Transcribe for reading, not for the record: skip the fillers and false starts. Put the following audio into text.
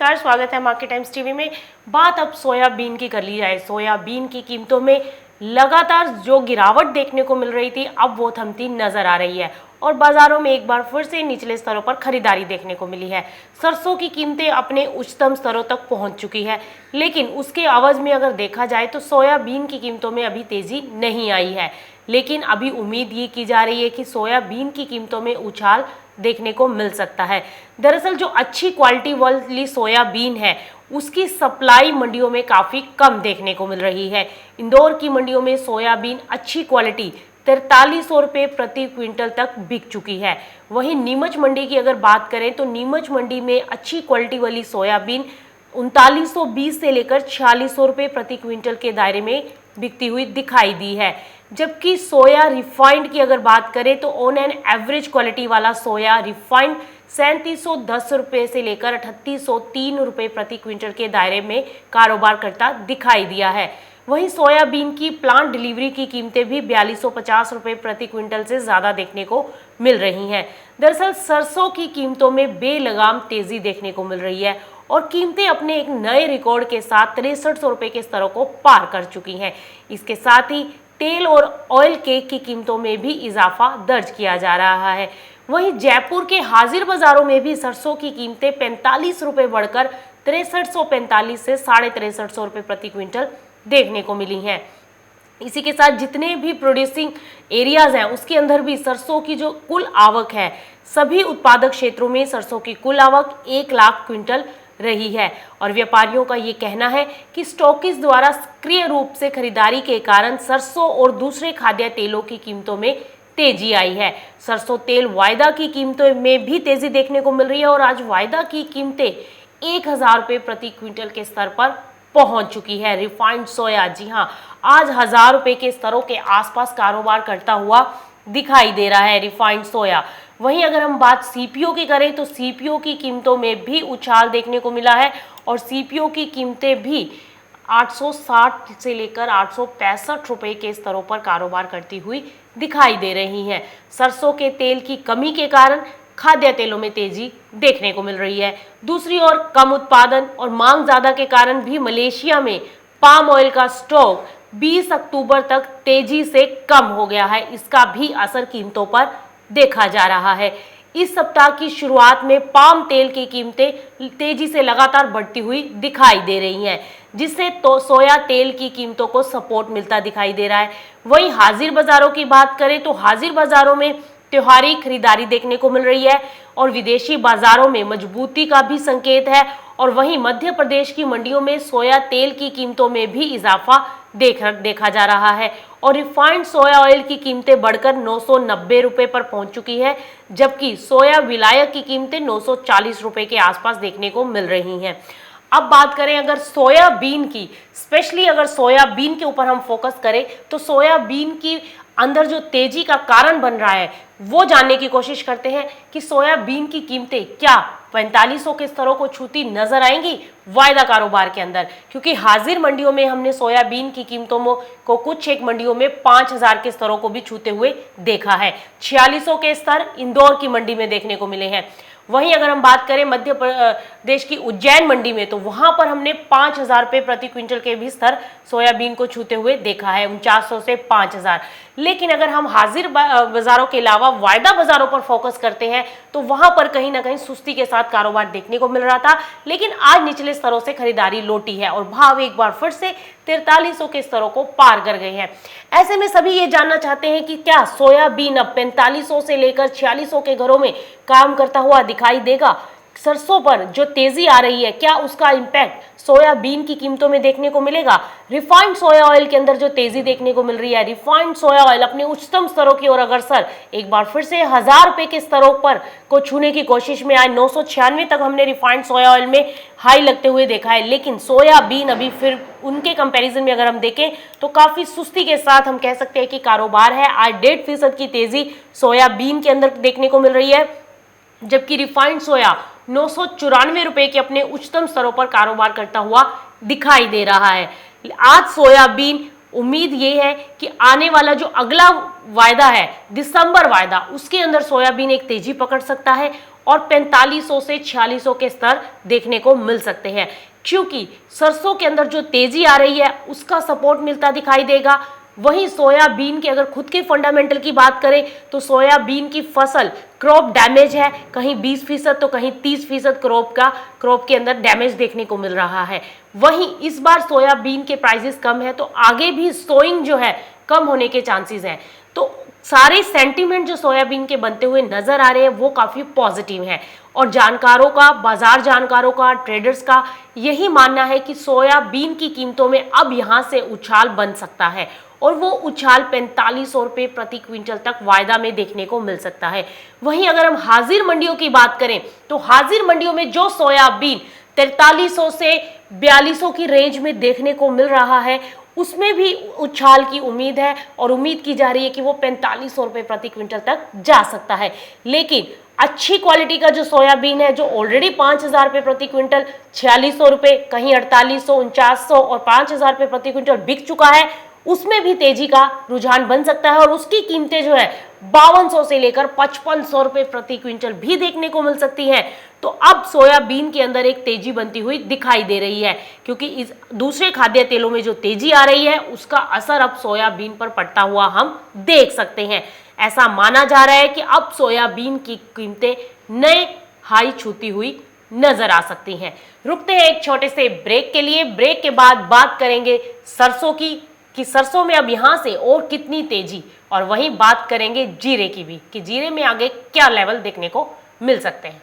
नमस्कार, स्वागत है मार्केट टाइम्स टीवी में। बात अब सोयाबीन की कर ली जाए। सोयाबीन की कीमतों में लगातार जो गिरावट देखने को मिल रही थी, अब वो थमती नजर आ रही है और बाजारों में एक बार फिर से निचले स्तरों पर खरीदारी देखने को मिली है। सरसों की कीमतें अपने उच्चतम स्तरों तक पहुंच चुकी है, लेकिन उसके एवज में अगर देखा जाए तो सोयाबीन की कीमतों में अभी तेजी नहीं आई है। लेकिन अभी उम्मीद ये की जा रही है कि सोयाबीन की कीमतों में उछाल देखने को मिल सकता है। दरअसल जो अच्छी क्वालिटी वाली सोयाबीन है, उसकी सप्लाई मंडियों में काफ़ी कम देखने को मिल रही है। इंदौर की मंडियों में सोयाबीन अच्छी क्वालिटी 4300 रुपये प्रति क्विंटल तक बिक चुकी है। वहीं नीमच मंडी की अगर बात करें तो नीमच मंडी में अच्छी क्वालिटी वाली सोयाबीन 3920 से लेकर 4600 रुपये प्रति क्विंटल के दायरे में बिकती हुई दिखाई दी है। जबकि सोया रिफाइंड की अगर बात करें तो ऑन एन एवरेज क्वालिटी वाला सोया रिफाइंड 3710 रुपये से लेकर 3803 रुपये प्रति क्विंटल के दायरे में कारोबार करता दिखाई दिया है। वहीं सोयाबीन की प्लांट डिलीवरी की कीमतें भी 4250 रुपये प्रति क्विंटल से ज़्यादा देखने को मिल रही हैं। दरअसल सरसों की कीमतों में बेलगाम तेजी देखने को मिल रही है और कीमतें अपने एक नए रिकॉर्ड के साथ 6300 रुपये के स्तरों को पार कर चुकी हैं। इसके साथ ही तेल और ऑयल केक की कीमतों में भी इजाफा दर्ज किया जा रहा है। वहीं जयपुर के हाजिर बाजारों में भी सरसों की कीमतें 45 रुपये बढ़कर 6345 से 6350 रुपये प्रति क्विंटल देखने को मिली हैं। इसी के साथ जितने भी प्रोड्यूसिंग एरियाज हैं, उसके अंदर भी सरसों की जो कुल आवक है, सभी उत्पादक क्षेत्रों में सरसों की कुल आवक 1 लाख क्विंटल रही है और व्यापारियों का ये कहना है कि स्टॉकिस्ट द्वारा सक्रिय रूप से खरीदारी के कारण सरसों और दूसरे खाद्य तेलों की कीमतों में तेजी आई है। सरसों तेल वायदा की कीमतों में भी तेजी देखने को मिल रही है और आज वायदा की कीमतें 1000 रुपये प्रति क्विंटल के स्तर पर पहुंच चुकी है। रिफाइंड सोया, जी हाँ, आज 1000 रुपये के स्तरों के आसपास कारोबार करता हुआ दिखाई दे रहा है रिफाइंड सोया। वहीं अगर हम बात सीपीओ की करें तो सीपीओ की कीमतों में भी उछाल देखने को मिला है और सीपीओ की कीमतें भी 860 से लेकर 865 रुपये के स्तरों पर कारोबार करती हुई दिखाई दे रही हैं। सरसों के तेल की कमी के कारण खाद्य तेलों में तेजी देखने को मिल रही है। दूसरी ओर कम उत्पादन और मांग ज्यादा के कारण भी मलेशिया में पाम ऑयल का स्टॉक 20 अक्टूबर तक तेजी से कम हो गया है। इसका भी असर कीमतों पर देखा जा रहा है। इस सप्ताह की शुरुआत में पाम तेल की कीमतें तेजी से लगातार बढ़ती हुई दिखाई दे रही हैं, जिससे तो सोया तेल की कीमतों को सपोर्ट मिलता दिखाई दे रहा है। वहीं हाजिर बाजारों की बात करें तो हाजिर बाजारों में त्योहारी खरीदारी देखने को मिल रही है और विदेशी बाजारों में मजबूती का भी संकेत है। और वहीं मध्य प्रदेश की मंडियों में सोया तेल की कीमतों में भी इजाफा देखा जा रहा है और रिफाइंड सोया ऑयल की कीमतें बढ़कर 990 रुपये पर पहुंच चुकी है, जबकि सोया विलायक की कीमतें 940 रुपये के आसपास देखने को मिल रही हैं। अब बात करें अगर सोयाबीन की, स्पेशली अगर सोयाबीन के ऊपर हम फोकस करें तो सोयाबीन की अंदर जो तेजी का कारण बन रहा है वो जानने की कोशिश करते हैं कि सोयाबीन की कीमतें क्या 4500 के स्तरों को छूती नजर आएंगी वायदा कारोबार के अंदर, क्योंकि हाजिर मंडियों में हमने सोयाबीन की कीमतों को कुछ एक मंडियों में 5000 के स्तरों को भी छूते हुए देखा है। 4600 के स्तर इंदौर की मंडी में देखने को मिले हैं। वहीं अगर हम बात करें मध्य प्रदेश की उज्जैन मंडी में तो वहां पर हमने 5000 रुपये प्रति क्विंटल के भी स्तर सोयाबीन को छूते हुए देखा है, 4900 से 5000। लेकिन अगर हम हाजिर बाजारों के अलावा वायदा बाजारों पर फोकस करते हैं तो वहां पर कहीं ना कहीं सुस्ती के साथ कारोबार देखने को मिल रहा था, लेकिन आज निचले स्तरों से खरीदारी लौटी है और भाव एक बार फिर से 4300 के स्तरों को पार कर गए हैं। ऐसे में सभी ये जानना चाहते हैं कि क्या सोयाबीन अब 4500 से लेकर 4600 के घरों में काम करता हुआ दिखाई देगा। सरसों पर जो तेजी आ रही है, क्या उसका इंपैक्ट सोयाबीन की कीमतों में देखने को मिलेगा। रिफाइंड सोया ऑयल के अंदर जो तेजी देखने को मिल रही है, रिफाइंड सोया ऑयल अपने उच्चतम स्तरों की ओर अग्रसर एक बार फिर से 1000 रुपये के स्तरों पर को छूने की कोशिश में आए। 996 तक हमने रिफाइंड सोया ऑयल में हाई लगते हुए देखा है, लेकिन सोयाबीन अभी फिर उनके कंपैरिजन में अगर हम देखें तो काफी सुस्ती के साथ हम कह सकते हैं कि कारोबार है। आज 1.5% की तेजी सोयाबीन के अंदर देखने को मिल रही है, जबकि रिफाइंड सोया 994 रुपये के अपने उच्चतम स्तरों पर कारोबार करता हुआ दिखाई दे रहा है। आज सोयाबीन उम्मीद ये है कि आने वाला जो अगला वायदा है, दिसंबर वायदा, उसके अंदर सोयाबीन एक तेजी पकड़ सकता है और 4500 से 4600 के स्तर देखने को मिल सकते हैं, क्योंकि सरसों के अंदर जो तेजी आ रही है उसका सपोर्ट मिलता दिखाई देगा। वहीं सोयाबीन के अगर खुद के फंडामेंटल की बात करें तो सोयाबीन की फसल क्रॉप डैमेज है, कहीं 20% तो कहीं 30% क्रॉप के अंदर डैमेज देखने को मिल रहा है। वहीं इस बार सोयाबीन के प्राइसेस कम है तो आगे भी सोइंग जो है कम होने के चांसेस हैं। तो सारे सेंटीमेंट जो सोयाबीन के बनते हुए नजर आ रहे हैं वो काफी पॉजिटिव हैं और जानकारों का, बाजार जानकारों का, ट्रेडर्स का यही मानना है कि सोयाबीन की कीमतों में अब यहां से उछाल बन सकता है और वो उछाल 4500 रुपये प्रति क्विंटल तक वायदा में देखने को मिल सकता है। वहीं अगर हम हाजिर मंडियों की बात करें तो हाजिर मंडियों में जो सोयाबीन 4300 से 4200 की रेंज में देखने को मिल रहा है उसमें भी उछाल की उम्मीद है और उम्मीद की जा रही है कि वो 4500 रुपये प्रति क्विंटल तक जा सकता है। लेकिन अच्छी क्वालिटी का जो सोयाबीन है जो ऑलरेडी 5000 रुपये प्रति क्विंटल, 4600 रुपये, कहीं 4800, 4900 और 5000 रुपये प्रति क्विंटल बिक चुका है, उसमें भी तेजी का रुझान बन सकता है और उसकी कीमतें जो है 5200 से लेकर 5500 रुपये प्रति क्विंटल भी देखने को मिल सकती हैं। तो अब सोयाबीन के अंदर एक तेजी बनती हुई दिखाई दे रही है, क्योंकि इस दूसरे खाद्य तेलों में जो तेजी आ रही है उसका असर अब सोयाबीन पर पड़ता हुआ हम देख सकते हैं। ऐसा माना जा रहा है कि अब सोयाबीन की कीमतें नए हाई छूती हुई नजर आ सकती हैं। रुकते हैं एक छोटे से ब्रेक के लिए। ब्रेक के बाद बात करेंगे सरसों की कि सरसों में अब यहां से और कितनी तेजी, और वहीं बात करेंगे जीरे की भी कि जीरे में आगे क्या लेवल देखने को मिल सकते हैं।